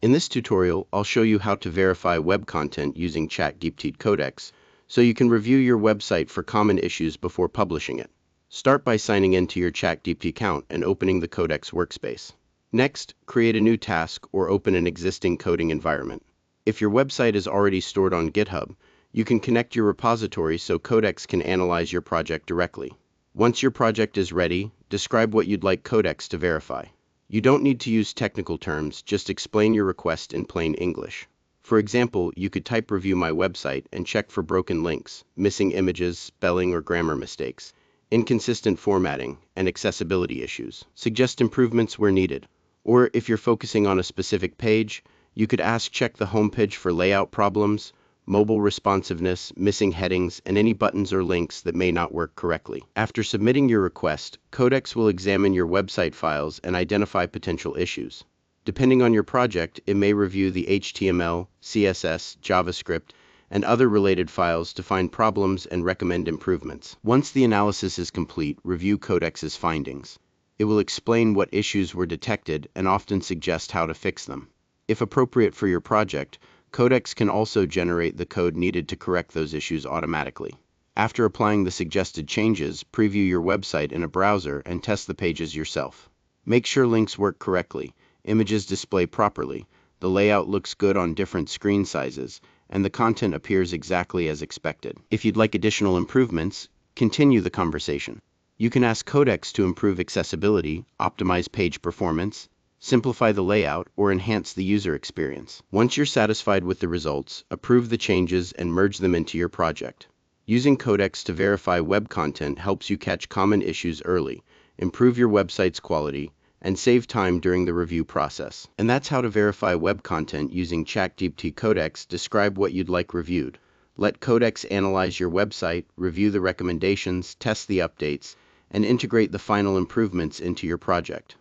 In this tutorial, I'll show you how to verify web content using ChatGPT Codex so you can review your website for common issues before publishing it. Start by signing into your ChatGPT account and opening the Codex workspace. Next, create a new task or open an existing coding environment. If your website is already stored on GitHub, you can connect your repository so Codex can analyze your project directly. Once your project is ready, describe what you'd like Codex to verify. You don't need to use technical terms, just explain your request in plain English. For example, you could type "review my website" and check for broken links, missing images, spelling or grammar mistakes, inconsistent formatting, and accessibility issues. Suggest improvements where needed. Or if you're focusing on a specific page, you could ask check the homepage for layout problems, mobile responsiveness, missing headings, and any buttons or links that may not work correctly. After submitting your request, Codex will examine your website files and identify potential issues. Depending on your project, it may review the HTML, CSS, JavaScript, and other related files to find problems and recommend improvements. Once the analysis is complete, review Codex's findings. It will explain what issues were detected and often suggest how to fix them. If appropriate for your project, Codex can also generate the code needed to correct those issues automatically. After applying the suggested changes, preview your website in a browser and test the pages yourself. Make sure links work correctly, images display properly, the layout looks good on different screen sizes, and the content appears exactly as expected. If you'd like additional improvements, continue the conversation. You can ask Codex to improve accessibility, optimize page performance, simplify the layout, or enhance the user experience. Once you're satisfied with the results, approve the changes and merge them into your project. Using Codex to verify web content helps you catch common issues early, improve your website's quality, and save time during the review process. And that's how to verify web content using ChatGPT Codex. Describe what you'd like reviewed. Let Codex analyze your website, review the recommendations, test the updates, and integrate the final improvements into your project.